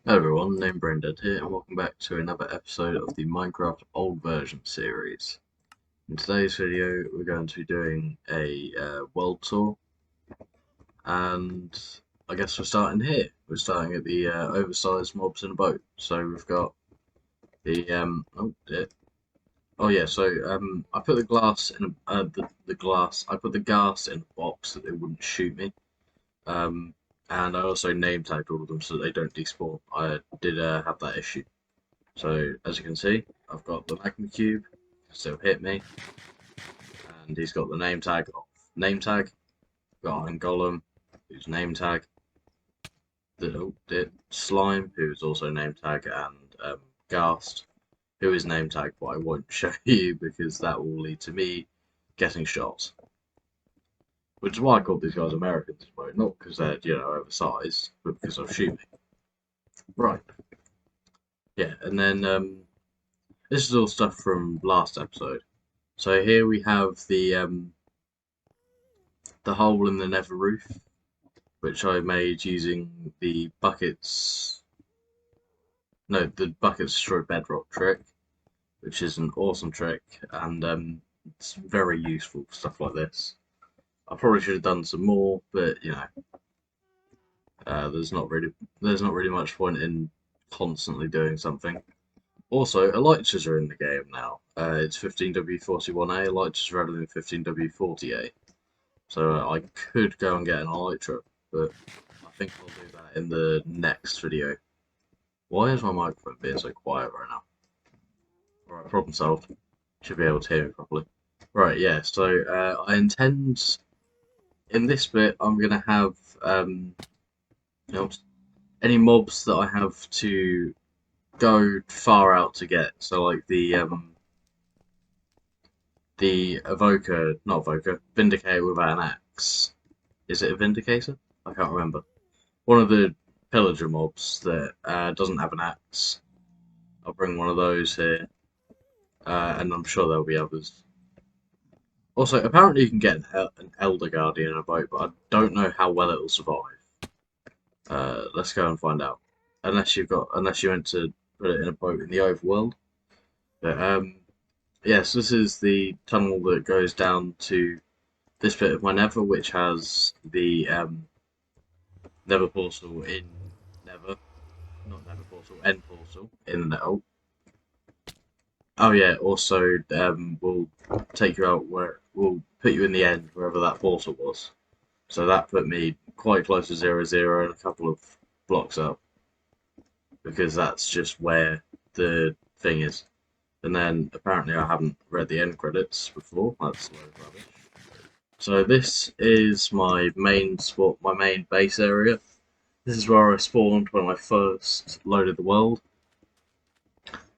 Hello everyone, named Brendan here, and welcome back to another episode of the Minecraft Old Version series. In today's video, we're going to be doing a world tour, and I guess we're starting here. We're starting at the oversized mobs in a boat. So we've got the I put the glass in the glass. I put the gas in a box so that it wouldn't shoot me. Um, and I also name tagged all of them so that they don't despawn. I did have that issue. So as you can see, I've got the magma cube, still hit me, and he's got the name tag of name tag. Got Iron Golem, who's name tag. The slime, who's also name tag, and Ghast, who is name tag, but I won't show you because that will lead to me getting shot. Which is why I called these guys Americans, not because they're oversized, but because of shooting. Right. Yeah, and then this is all stuff from last episode. So here we have the hole in the nether roof, which I made using the buckets. No, the buckets destroy bedrock trick, which is an awesome trick, and it's very useful for stuff like this. I probably should have done some more, but there's not really much point in constantly doing something. Also, elytras are in the game now. It's 15W41A. Elytras rather than 15W40A. So I could go and get an elytra, but I think I'll do that in the next video. Why is my microphone being so quiet right now? Alright, problem solved. Should be able to hear me properly. Right, yeah, so I intend, in this bit, I'm going to have you know, any mobs that I have to go far out to get. So like the evoker, not evoker, vindicator without an axe. Is it a vindicator? I can't remember. One of the pillager mobs that doesn't have an axe. I'll bring one of those here, and I'm sure there'll be others. Also, apparently you can get an Elder Guardian in a boat, but I don't know how well it will survive. Let's go and find out. Unless you went to put it in a boat in the overworld. But yes, this is the tunnel that goes down to this bit of my nether, which has the nether portal in nether, not nether portal, end portal in the Oh yeah, also we'll take you out where we'll put you in the end wherever that portal was. So that put me quite close to 0-0 and a couple of blocks up because that's just where the thing is. And then apparently I haven't read the end credits before. That's a load of rubbish. So this is my main spot, my main base area. This is where I spawned when I first loaded the world.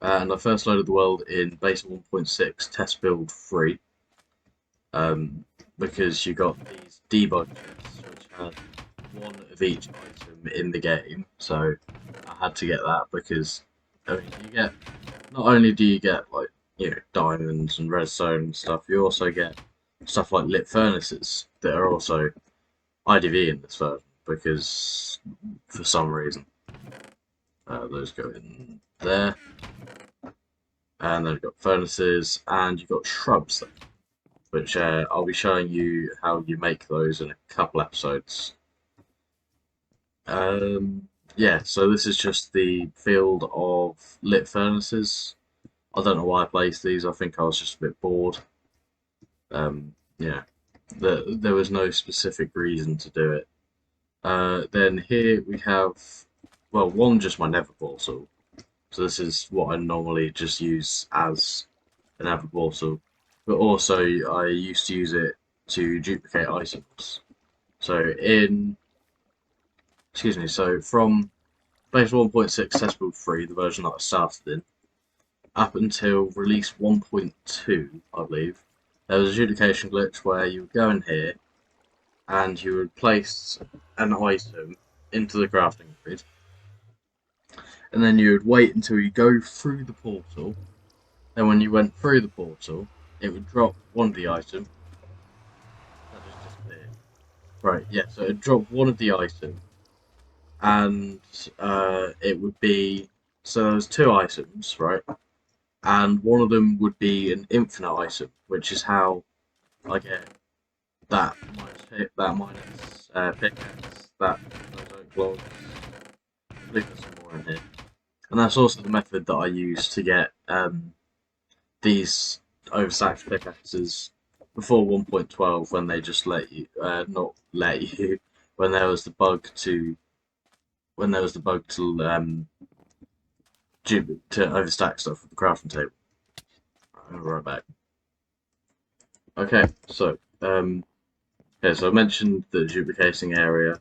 And I first loaded the world in base 1.6 test build 3 because you got these debug kits which had one of each item in the game, so I had to get that because I mean you get not only do you get like diamonds and redstone and stuff, you also get stuff like lit furnaces that are also IDV in this version because for some reason those go in there. And then you've got furnaces, and you've got shrubs, there, which I'll be showing you how you make those in a couple episodes. Yeah, so this is just the field of lit furnaces. I don't know why I placed these. I think I was just a bit bored. Yeah, there was no specific reason to do it. Then here we have, well, one just my nether portal. So this is what I normally just use as an nether portal. But also I used to use it to duplicate items. So so from base 1.6 test build 3, the version that I started in, up until release 1.2, I believe, there was a duplication glitch where you would go in here and you would place an item into the crafting grid, and then you would wait until you go through the portal. Then when you went through the portal, it would drop one of the items. That just disappeared. Right, yeah, so it dropped one of the items, and it would be, so there's two items, right? And one of them would be an infinite item, which is how I get that minus pickaxe, those oak logs. I believe there's some more in here, and that's also the method that I use to get these overstacked pickaxes before 1.12, when they just let you, not let you, when there was the bug to to overstack stuff with the crafting table. I'll be right back. Okay, so yeah, so I mentioned the duplicating area,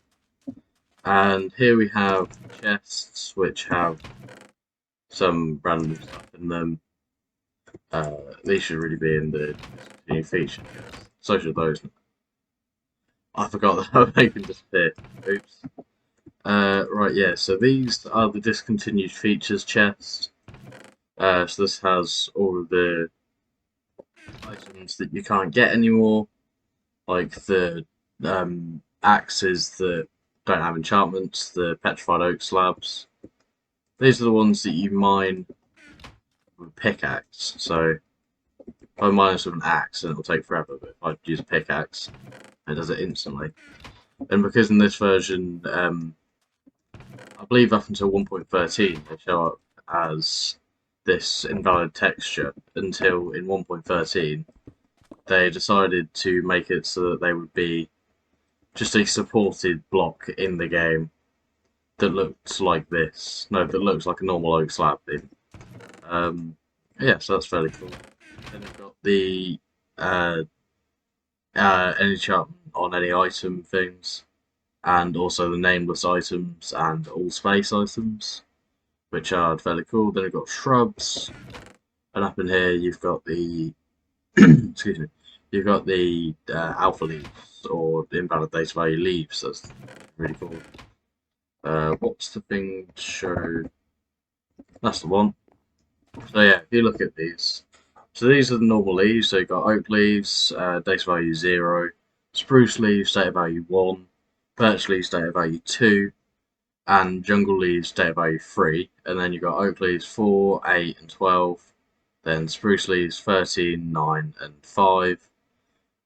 and here we have chests which have some random stuff in them. These should really be in the new feature chest. So should those. I forgot that they can disappear. Oops. Right, yeah, so these are the discontinued features chest. So this has all of the items that you can't get anymore, like the axes that don't have enchantments, the petrified oak slabs. These are the ones that you mine with a pickaxe. So if I mine this with an axe, then it'll take forever, but if I use a pickaxe, it does it instantly. And because in this version, I believe up until 1.13, they show up as this invalid texture, until in 1.13 they decided to make it so that they would be just a supported block in the game that looks like this. No, that looks like a normal oak slab. Um, yeah, so that's fairly cool. Then we've got the uh, any chart on any item things, and also the nameless items and all space items, which are fairly cool. Then we've got shrubs, and up in here you've got the excuse me, you've got the alpha leaves or invalid data value leaves. That's really cool. What's the thing to show? That's the one. So yeah, if you look at these, so these are the normal leaves. So you've got oak leaves, data value 0, spruce leaves, data value 1, birch leaves, data value 2, and jungle leaves, data value 3. And then you've got oak leaves 4, 8, and 12. Then spruce leaves 13, 9, and 5.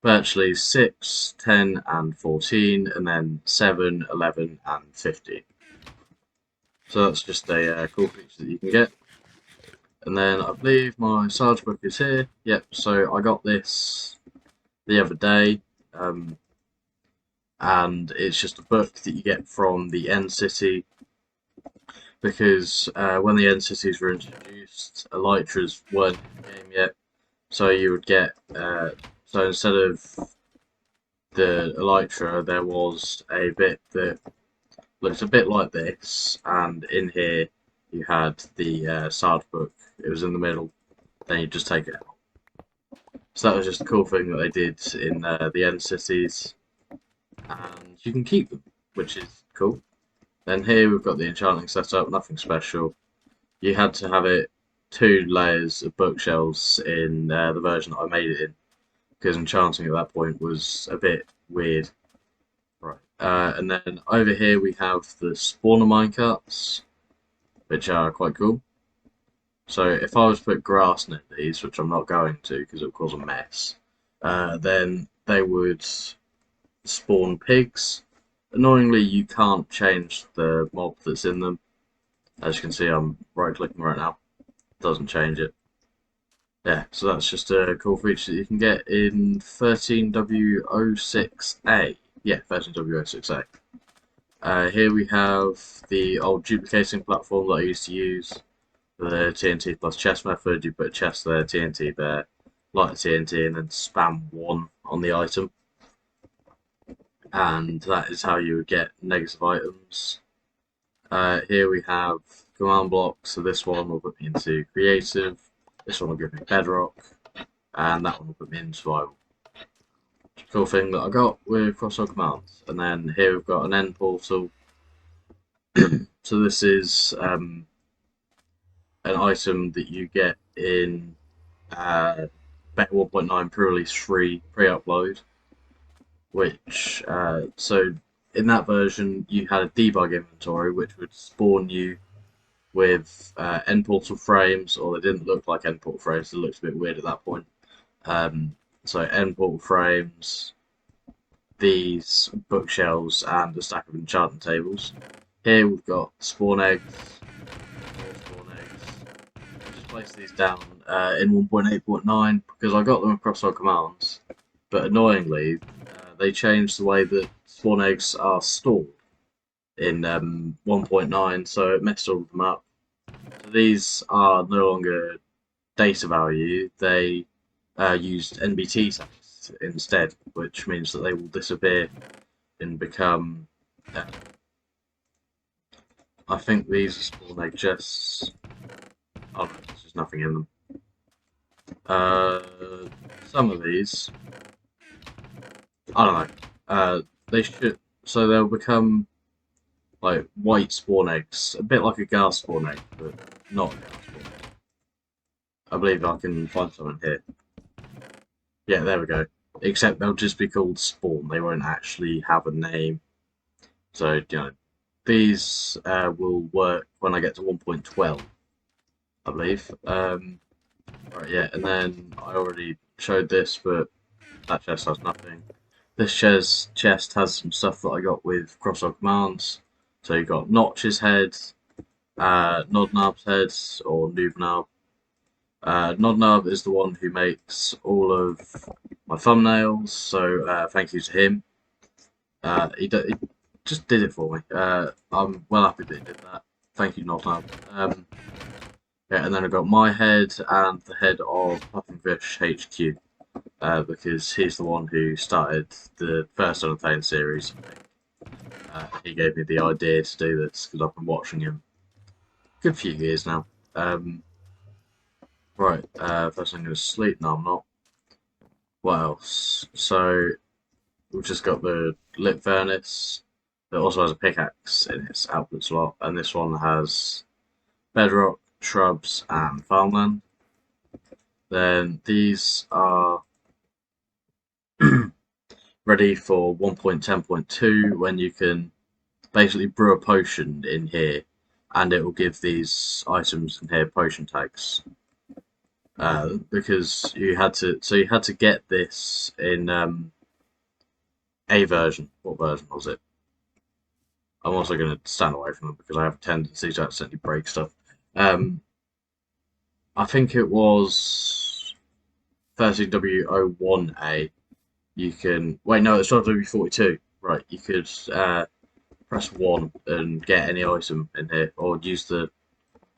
Birch leaves 6, 10, and 14. And then 7, 11, and 15. So that's just a cool feature that you can get. And then I believe my Sarge book is here. Yep, so I got this the other day. And it's just a book that you get from the End City, because when the End Cities were introduced, Elytras weren't in the game yet. So you would get, so instead of the Elytra, there was a bit that looks a bit like this, and in here you had the Sarge book. It was in the middle, then you just take it out. So that was just a cool thing that they did in the End Cities, and you can keep them, which is cool. Then here we've got the enchanting setup, nothing special. You had to have it 2 layers of bookshelves in the version that I made it in, because enchanting at that point was a bit weird. Right. And then over here we have the spawner minecarts, which are quite cool. So if I was to put grass near these, which I'm not going to because it would cause a mess, then they would spawn pigs. Annoyingly, you can't change the mob that's in them. As you can see, I'm right-clicking right now. Doesn't change it. Yeah, so that's just a cool feature that you can get in 13W06A. Yeah, 13W06A. Here we have the old duplicating platform that I used to use. The TNT plus chest method. You put a chest there, TNT there, light the TNT, and then spam 1 on the item. And that is how you would get negative items. Here we have command blocks. So this one will put me into creative. This one will give me bedrock, and that one will put me in survival. Cool thing that I got with crosshair commands. And then here we've got an end portal. So this is an item that you get in Beta 1.9 pre-release free pre-upload, which so in that version, you had a debug inventory, which would spawn you with end portal frames, or they didn't look like end portal frames. It looked a bit weird at that point. So end portal frames, these bookshelves, and a stack of enchantment tables. Here we've got spawn eggs, more spawn eggs. I just placed these down in 1.8.9 because I got them across our commands, but annoyingly, they changed the way that spawn eggs are stored in 1.9, so it messed all of them up. So these are no longer data value, they used NBT tags instead, which means that they will disappear and become. Uh, I think these are spawn egg chests. Oh no, there's just nothing in them. Uh, some of these, I don't know. They should, so they'll become like white spawn eggs, a bit like a gas spawn egg, but not a gas spawn egg. I believe I can find something here. Yeah, there we go. Except they'll just be called spawn. They won't actually have a name. So, you know, these will work when I get to 1.12, I believe. Right, yeah, and then I already showed this, but that chest has nothing. This chest has some stuff that I got with cross-out commands. So you got Notch's head, Nodnab's head, or Noobnab. Nodnab is the one who makes all of my thumbnails, so thank you to him. He just did it for me. I'm well happy that he did that. Thank you, Nodnab. Yeah, and then I've got my head and the head of Puffingfish HQ, because he's the one who started the first Unobtained series. He gave me the idea to do this because I've been watching him a good few years now. Right, first I'm going to sleep. No, I'm not. What else? So we've just got the lit furnace that also has a pickaxe in its output slot, and this one has bedrock, shrubs, and farmland. Then these are ready for 1.10.2 when you can basically brew a potion in here, and it will give these items in here potion tags. Because you had to get this in a version. What version was it? I'm also going to stand away from them because I have a tendency to accidentally break stuff. I think it was 13W01A. You can wait. No, it's 12W42. Right, you could press 1 and get any item in here, or use the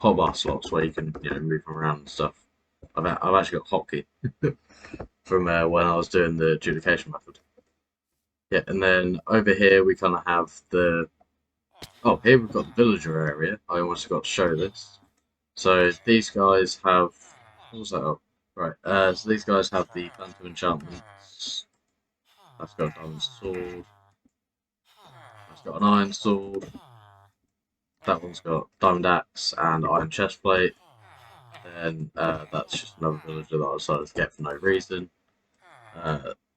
hotbar slots where you can move them around and stuff. I've actually got hotkey from when I was doing the duplication method. Yeah, and then over here we kind of have the. Oh, here we've got the villager area. I almost forgot to show this. So these guys have. What was that? Oh, right. So these guys have the Phantom enchantments. That's got a diamond sword. That's got an iron sword. That one's got diamond axe and iron chestplate. Then that's just another villager that I decided to get for no reason.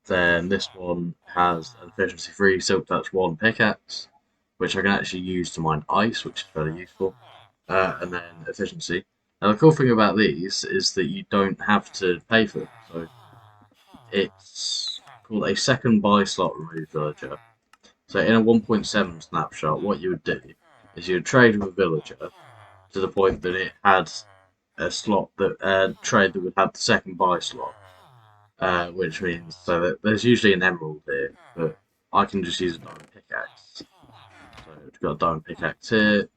Then this one has an efficiency 3 silk touch 1 pickaxe, which I can actually use to mine ice, which is very useful. And then efficiency. Now the cool thing about these is that you don't have to pay for them. So it's called a second buy slot remove villager. So in a 1.7 snapshot, what you would do is you would trade with a villager to the point that it had a slot that trade that would have the second buy slot, which means so that there's usually an emerald here, but I can just use a diamond pickaxe. So we've got a diamond pickaxe here,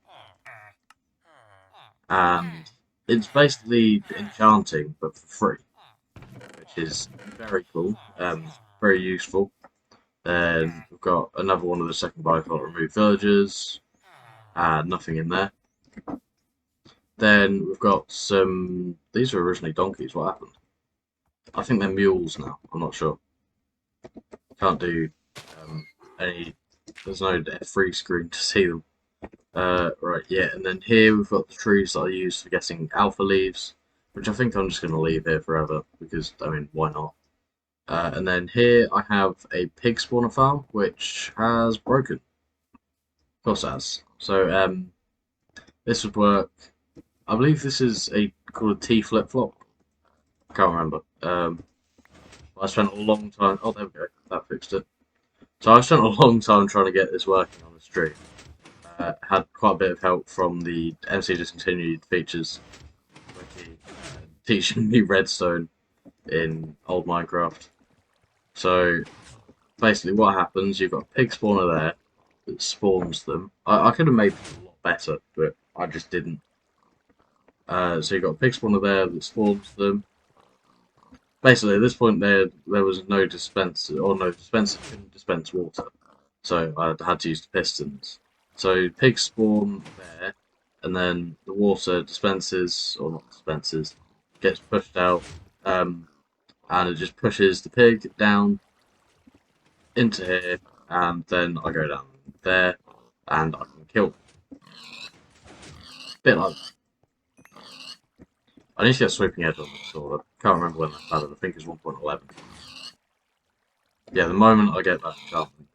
and it's basically enchanting but for free, which is very cool, very useful. Then we've got another one of the second buy slot remove villagers, nothing in there. Then we've got some. These were originally donkeys. What happened? I think they're mules now. I'm not sure. Can't do any. There's no F3 screen to see them. Right, yeah, and then here we've got the trees that I use for getting alpha leaves, which I think I'm just going to leave here forever because, I mean, why not? And then here I have a pig spawner farm, which has broken. Of course it has. So this would work. I believe this is called a T flip flop. Can't remember. I spent a long time. Oh, there we go. That fixed it. So I spent a long time trying to get this working on the stream. Had quite a bit of help from the MC Discontinued Features wiki, teaching me redstone in old Minecraft. So basically, what happens? You've got a pig spawner there that spawns them. I could have made it a lot better, but I just didn't. So you've got a pig spawner there that spawns them. Basically, at this point, there was no dispenser, or no dispenser couldn't dispense water, so I had to use the pistons. So pigs spawn there, and then the water dispenses, or not dispenses, gets pushed out, and it just pushes the pig down into here, and then I go down there, and I can kill them. Bit like I need to get sweeping edge on this sword. I can't remember when that's added. I think it's 1.11. Yeah, the moment I get that enchantment,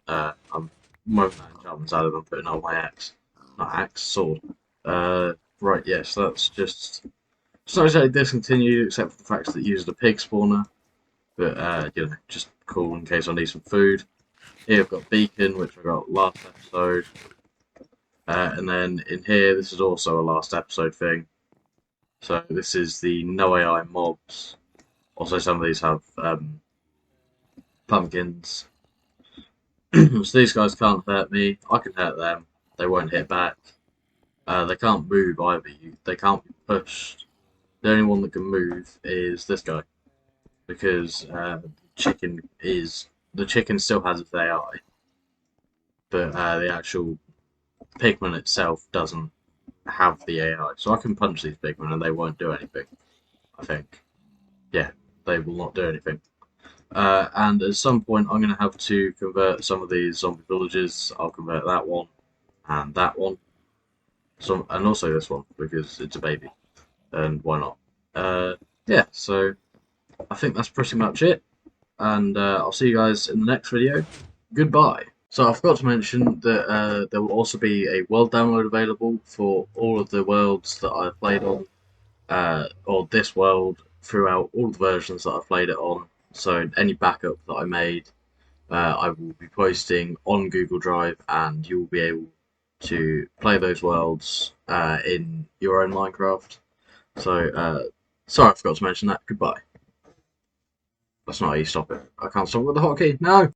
moment that enchantment's added, I'm putting on my axe. Not axe, sword. Right, yes, that's just. It's not exactly discontinued, except for the fact that it uses a pig spawner. But, just cool in case I need some food. Here I've got beacon, which I got last episode. And then in here, this is also a last episode thing. So this is the no AI mobs. Also, some of these have pumpkins. So these guys can't hurt me. I can hurt them. They won't hit back. They can't move either. They can't be pushed. The only one that can move is this guy, because the chicken still has its AI, but the actual pigman itself doesn't have the AI. So I can punch these pigmen and they won't do anything. I think, yeah, they will not do anything. And at some point, I'm going to have to convert some of these zombie villages. I'll convert that one and that one, and also this one because it's a baby, and why not? Yeah, so I think that's pretty much it, and I'll see you guys in the next video. Goodbye. So I forgot to mention that there will also be a world download available for all of the worlds that I've played on, or this world throughout all the versions that I've played it on. So any backup that I made, I will be posting on Google Drive, and you will be able to play those worlds in your own Minecraft. So, sorry I forgot to mention that. Goodbye. That's not how you stop it. I can't stop with the hotkey. No!